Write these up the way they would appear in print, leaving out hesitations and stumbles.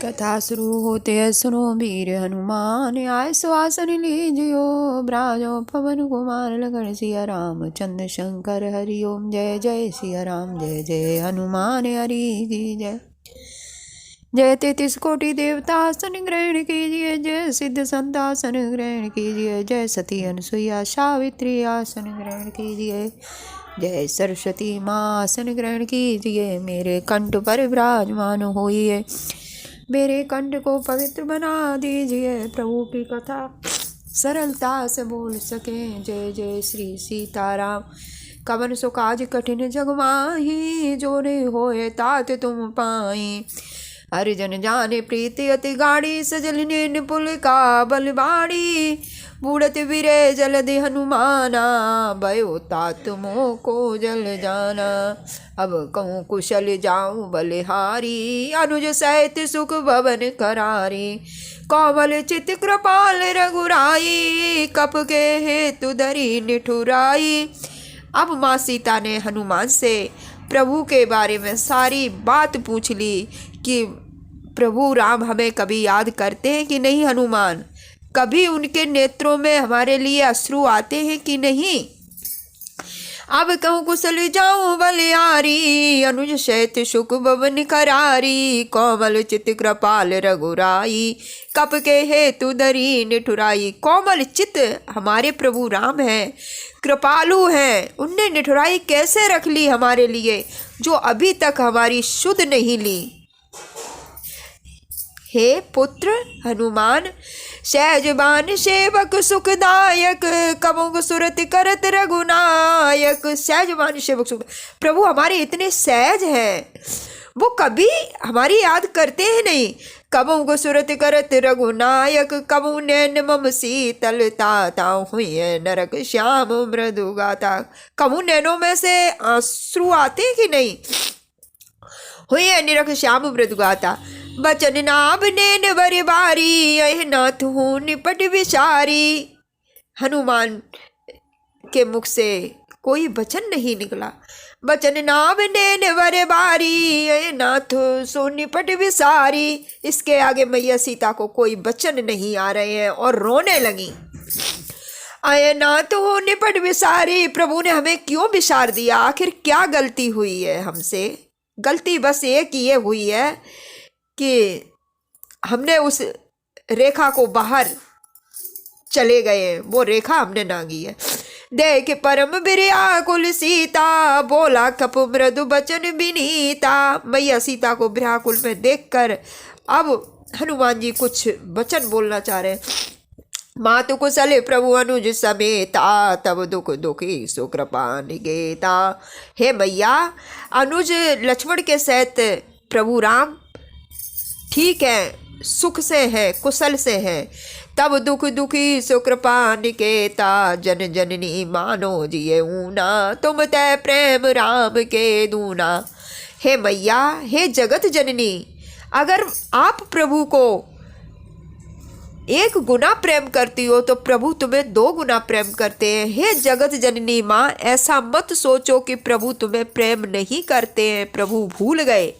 कथा शुरू होते है सुनो वीर हनुमान आए सुहासन लीजियो ब्राजो पवन कुमार लगन सिया राम चंद्र शंकर हरि ओम जय जय सिया राम जय जय हनुमान हरि की जय। जय 33 कोटि देवता आसन ग्रहण कीजिए जय सिद्ध संत आसन ग्रहण कीजिए जय सती अनुसुईया सावित्री आसन ग्रहण कीजिए जय सरस्वती माँ आसन ग्रहण कीजिए मेरे कंठ पर विराजमान होइए मेरे कंठ को पवित्र बना दीजिए प्रभु की कथा सरलता से बोल सकें जय जय श्री सीताराम। कवन सो काज कठिन जग माही जो नहीं होए तात तुम पाई हरिजन जाने प्रीति अति गाड़ी सजल निपुल का बलबाड़ी बूढ़त विरे जलदि हनुमाना भयो तात मोह को जल जाना अब कहूँ कुशल जाऊँ बलिहारी अनुज सहित सुख भवन करारी कोमल चित कृपाल रघुराई कप के हेतु धरी निठुराई। अब माँ सीता ने हनुमान से प्रभु के बारे में सारी बात पूछ ली कि प्रभु राम हमें कभी याद करते हैं कि नहीं, हनुमान कभी उनके नेत्रों में हमारे लिए अश्रु आते हैं कि नहीं। अब कहूँ कुशल जाऊँ बलिहारी अनुज सहित सुख भवन करारी कोमल चित कृपाल रघुराई कप के हेतु धरी निठुराई। कोमल चित हमारे प्रभु राम हैं, कृपालु हैं, उनने निठुराई कैसे रख ली हमारे लिए जो अभी तक हमारी शुद्ध नहीं ली। हे पुत्र हनुमान सहजबान सेवक सुखदायक कबुग सुरत करत रघुनायक। सहजबान सेवक सुख, प्रभु हमारे इतने सहज हैं, वो कभी हमारी याद करते हैं नहीं। कबुग सुरत करत रघुनायक कबू नैन मम शीतलता ताऊ हुई नरक श्याम मृदु गाता। कबू नैनों में से आंसू आते हैं कि नहीं, हुई है निरख श्याम मृदु गाता। बचन नाभ नैन बर बारी यह नाथ हूँ निपट विचारी। हनुमान के मुख से कोई वचन नहीं निकला। बचन नाभ नैन बर बारी यह नाथ सो निपट विसारी। इसके आगे मैया सीता को कोई वचन नहीं आ रहे हैं और रोने लगी। आये नाथ हो निपट विसारी, प्रभु ने हमें क्यों विसार दिया, आखिर क्या गलती हुई है हमसे। गलती बस एक ये हुई है कि हमने उस रेखा को बाहर चले गए, वो रेखा हमने नांगी है। देख परम व्याकुल सीता बोला कप मृदु बचन विनीता। मैया सीता को व्याकुल में देखकर अब हनुमान जी कुछ वचन बोलना चाह रहे हैं। मातु कुशल प्रभु अनुज समेता तब दुख दुखी सुकृपा निगेता। हे मैया, अनुज लक्ष्मण के सहित प्रभु राम ठीक है, सुख से है, कुशल से है। तब दुख दुखी सुकृपा निकेता जन जननी मानो जिये ऊना तुम तय प्रेम राम के दूना। हे मैया, हे जगत जननी, अगर आप प्रभु को 1 गुना प्रेम करती हो तो प्रभु तुम्हें 2 गुना प्रेम करते हैं। हे जगत जननी माँ, ऐसा मत सोचो कि प्रभु तुम्हें प्रेम नहीं करते हैं, प्रभु भूल गए।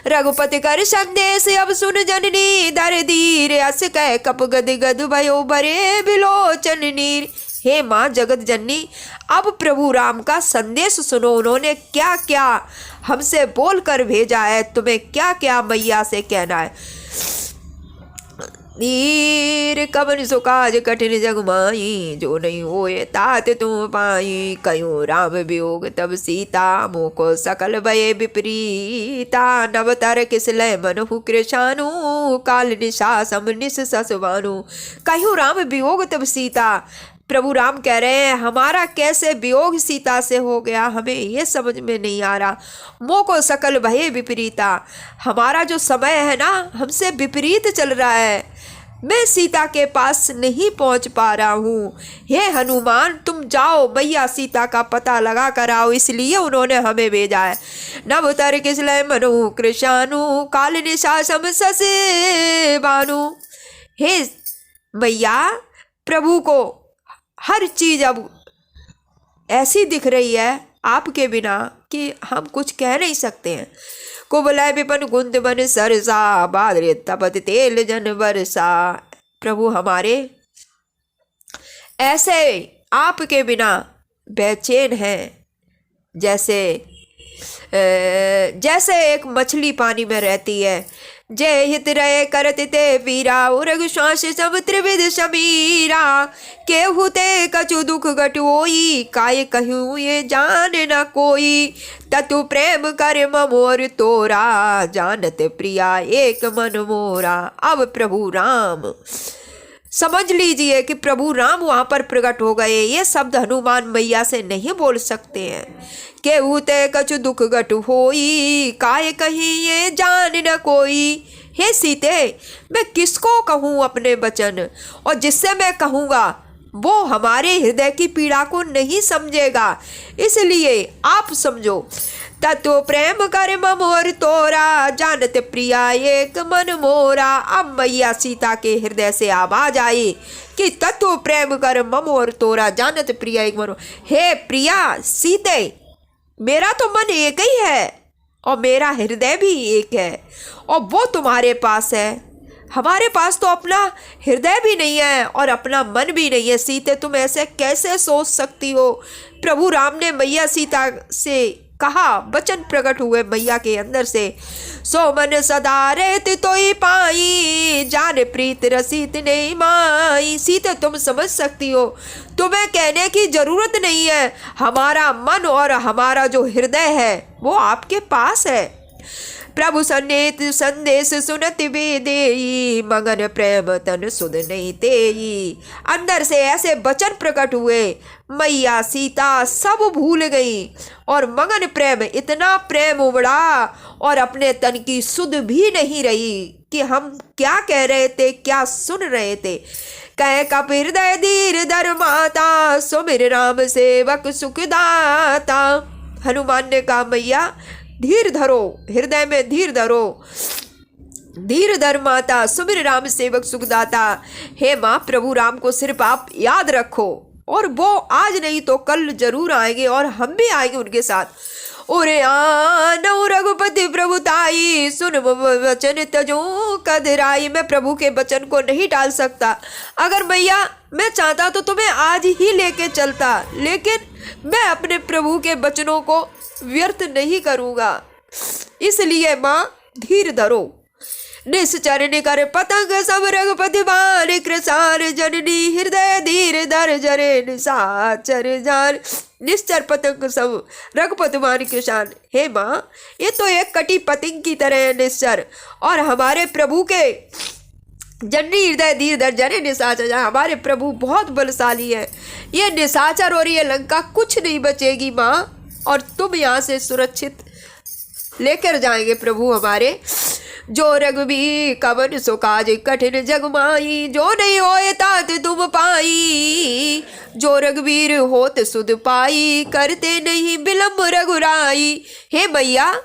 रघुपति कर संदेश अब सुन जननी दर धीर अस कह कप गद गद भयो भरे बिलोचन नीर। हे माँ जगत जननी, अब प्रभु राम का संदेश सुनो, उन्होंने क्या क्या हमसे बोल कर भेजा है, तुम्हें क्या क्या मैया से कहना है। नीर कवन सो काज कठिन जग माई जो नहीं होए तात तुम पाई। कयो राम वियोग तब सीता मोको सकल भय विपरीता। नवतर किसलय मनहु कृशानु काल निशा सम निस ससवानु। कयो राम वियोग तब सीता, प्रभु राम कह रहे हैं हमारा कैसे वियोग सीता से हो गया, हमें ये समझ में नहीं आ रहा। मोको सकल भय विपरीता, हमारा जो समय है ना हमसे विपरीत चल रहा है, मैं सीता के पास नहीं पहुंच पा रहा हूँ। हे हनुमान, तुम जाओ मैया सीता का पता लगा कर आओ, इसलिए उन्होंने हमें भेजा है। नभ तर किसलय मनु कृशानु काल निशा सम सस बानु। हे मैया, प्रभु को हर चीज अब ऐसी दिख रही है आपके बिना कि हम कुछ कह नहीं सकते हैं। कुबलय विपन कुंद बन सरसा, बादरे तपत तेल जन बरसा। प्रभु हमारे ऐसे आपके बिना बेचैन हैं, जैसे एक मछली पानी में रहती है। जय हित रहे करत ते पीरा, उरग श्वास समुद्र विद समीरा। केहू ते कछु दुख घटोई, काय कहूँ ये जान न कोई। ततु प्रेम कर मोर तोरा, जानत प्रिया एक मन मोरा। अब प्रभु राम समझ लीजिए कि प्रभु राम वहां पर प्रकट हो गए। ये शब्द हनुमान मैया से नहीं बोल सकते हैं। केहू ते कछु दुख घट होई, काय कहीं ये जान न कोई। हे सीते, मैं किसको कहूँ अपने वचन, और जिससे मैं कहूँगा वो हमारे हृदय की पीड़ा को नहीं समझेगा। इसलिए आप समझो। तत्व प्रेम कर मोर तोरा, जानत प्रिया एक मन मोरा। अब मैया सीता के हृदय से आवाज आई कि तत्व प्रेम कर मोर तोरा, जानत प्रिया एक मन। हे प्रिया सीते, मेरा तो मन एक ही है और मेरा हृदय भी एक है, और वो तुम्हारे पास है। हमारे पास तो अपना हृदय भी नहीं है और अपना मन भी नहीं है। सीते, तुम ऐसे कैसे सोच सकती हो। प्रभु राम ने मैया सीता से कहा, वचन प्रकट हुए मैया के अंदर से। सो मन सदा रहते तो ही पाई, जान प्रीत रसीत नहीं माई। सीते, तुम समझ सकती हो, तुम्हें कहने की जरूरत नहीं है। हमारा मन और हमारा जो हृदय है वो आपके पास है। प्रभु सन्नित संदेश सुनत बेदेई, मगन प्रेम तन सुध नहीं तेई। अंदर से ऐसे वचन प्रकट हुए, मैया सीता सब भूल गई और मगन प्रेम, इतना प्रेम उमड़ा और अपने तन की सुध भी नहीं रही कि हम क्या कह रहे थे, क्या सुन रहे थे। कह कप हृदय धीर धर माता, सुमिर राम सेवक सुखदाता। हनुमान ने कहा, मैया धीर धरो, हृदय में धीर धरो। धीर धर माता, सुमिर राम सेवक सुखदाता। हे माँ, प्रभु राम को सिर्फ आप याद रखो, और वो आज नहीं तो कल जरूर आएंगे और हम भी आएंगे उनके साथ। उरे आनो रघुपति प्रभुताई, सुन वचन तजो कदराई। मैं प्रभु के वचन को नहीं टाल सकता। अगर मैया मैं चाहता तो तुम्हें आज ही लेके चलता, लेकिन मैं अपने प्रभु के वचनों को व्यर्थ नहीं करूंगा। इसलिए माँ धीर धरो। निश्चर निकर पतंग सब रघुपति बाण, कृसार जननी हृदय धीर धर जरे निशाचर जान। निश्चर पतंग सब रघुपति बाण कृषाण। हे माँ, ये तो एक कटी पतंग की तरह है निश्चर, और हमारे प्रभु के जननी हृदय धीर धर जरे निशाचर। हमारे प्रभु बहुत बलशाली है। ये निशाचर और ये लंका कुछ नहीं बचेगी माँ, और तुम यहाँ से सुरक्षित लेकर जाएंगे प्रभु हमारे। जो रघुबीर कवन सो काज कठिन जग माई, जो नहीं होए तात तुम पाई। जो रघुबीर होत सुध पाई, करते नहीं विलम्ब रघुराई। हे मैया,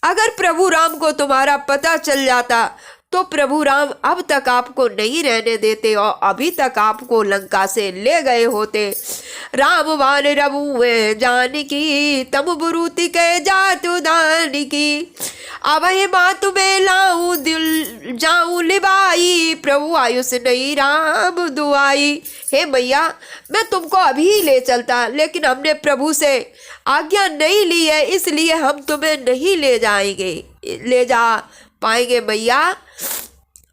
अगर प्रभु राम को तुम्हारा पता चल जाता तो प्रभु राम अब तक आपको नहीं रहने देते और अभी तक आपको लंका से ले गए होते। राम बान रबुए जानकी, तम बुरुति के जातु दानिकी। अब हे माँ तुम्हें लाऊं दिल जाऊं लिबाई, प्रभु आयुष नहीं राम दुआई। हे मैया, मैं तुमको अभी ले चलता, लेकिन हमने प्रभु से आज्ञा नहीं ली है, इसलिए हम तुम्हें नहीं ले जाएंगे, ले जा पाएंगे। मैया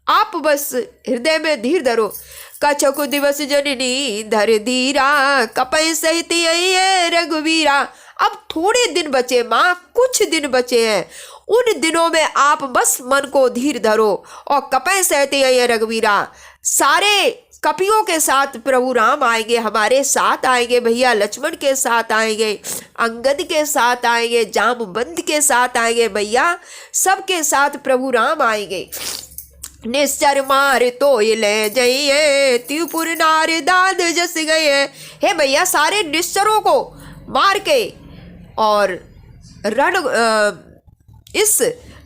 आप बस हृदय में धीर धरो। कछक दिवस जननी धर धीरा, कपय सहित है रघुवीरा। अब थोड़े दिन बचे माँ, कुछ दिन बचे हैं। उन दिनों में आप बस मन को धीर धरो और कपय सहित है रघुवीरा। सारे कपियों के साथ प्रभु राम आएंगे, हमारे साथ आएंगे भैया, लक्ष्मण के साथ आएंगे, अंगद के साथ आएंगे, जामवंत के साथ आएंगे भैया, सबके साथ प्रभु राम आएंगे। निश्चर मार तो ये ले जाइए, त्रिपुर नार दाद जस गए। हे भैया, सारे निश्चरों को मार के और इस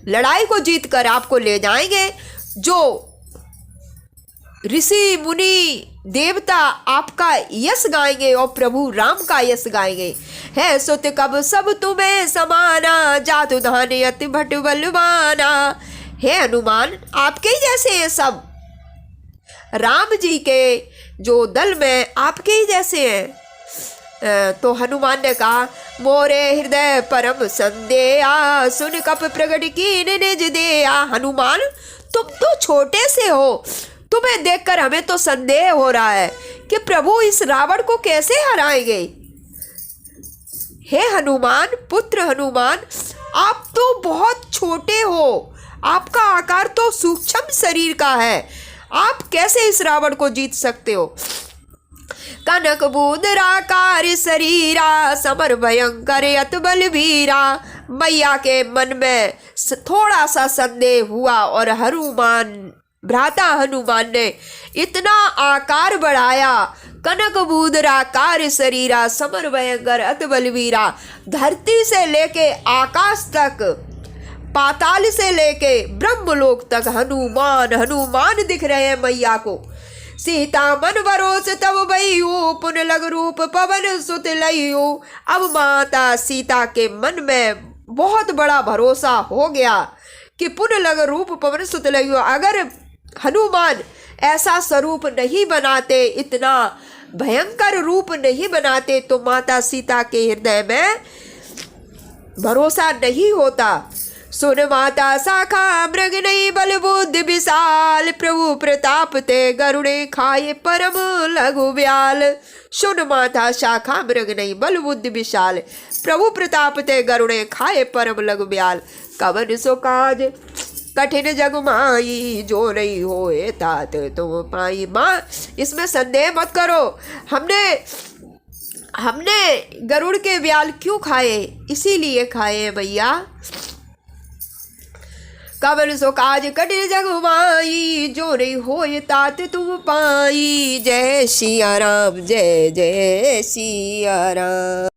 लड़ाई को जीत कर आपको ले जाएंगे। जो ऋषि मुनि देवता आपका यश गाएंगे और प्रभु राम का यश गाएंगे। है सुत कब सब तुम्हें समाना, जातु धाने अति भट बलवाना। हे हनुमान, आपके ही जैसे हैं सब, राम जी के जो दल में आपके ही जैसे हैं। तो हनुमान ने कहा, मोरे हृदय परम संदेहा, सुन कप प्रगट कीन निज देया। हनुमान, तुम तो छोटे से हो, तुम्हें देखकर हमें तो संदेह हो रहा है कि प्रभु इस रावण को कैसे हराएंगे। हे हनुमान, पुत्र हनुमान, आप तो बहुत छोटे हो, आपका आकार तो सूक्ष्म शरीर का है, आप कैसे इस रावण को जीत सकते हो। कनक बूंदराकार शरीरा, समर भयंकर अत बलबीरा। मैया के मन में थोड़ा सा संदेह हुआ और भ्राता हनुमान ने इतना आकार बढ़ाया। कनक बूंदराकार शरीरा, समर भयंकर अत बलबीरा। धरती से लेके आकाश तक, पाताल से लेके ब्रह्मलोक तक हनुमान हनुमान दिख रहे हैं मैया को। सीता मन भरोस तब बइयो, पुन लग रूप पवन सुत लइयो। अब माता सीता के मन में बहुत बड़ा भरोसा हो गया कि पुन लग रूप पवन सुत लइयो। अगर हनुमान ऐसा स्वरूप नहीं बनाते, इतना भयंकर रूप नहीं बनाते, तो माता सीता के हृदय में भरोसा नहीं होता। सुन माता शाखा मृग नहीं बल बुद्धि विशाल, प्रभु प्रताप ते गरुड़े खाए परम लघु ब्याल। सुन माता शाखा मृग नहीं बल बुद्धि विशाल, प्रभु प्रताप ते गरुड़े खाए परम लघु ब्याल। कवन सो काज कठिन जग माई, जो नहीं होए तात तुम पाई। माँ, इसमें संदेह मत करो, हमने गरुड़ के ब्याल क्यों खाए, इसीलिए खाए मैया। कवन सो काज कठिन जग माई, जो नहीं होए तात तुम पाई। जय सिया राम, जय जय सिया राम।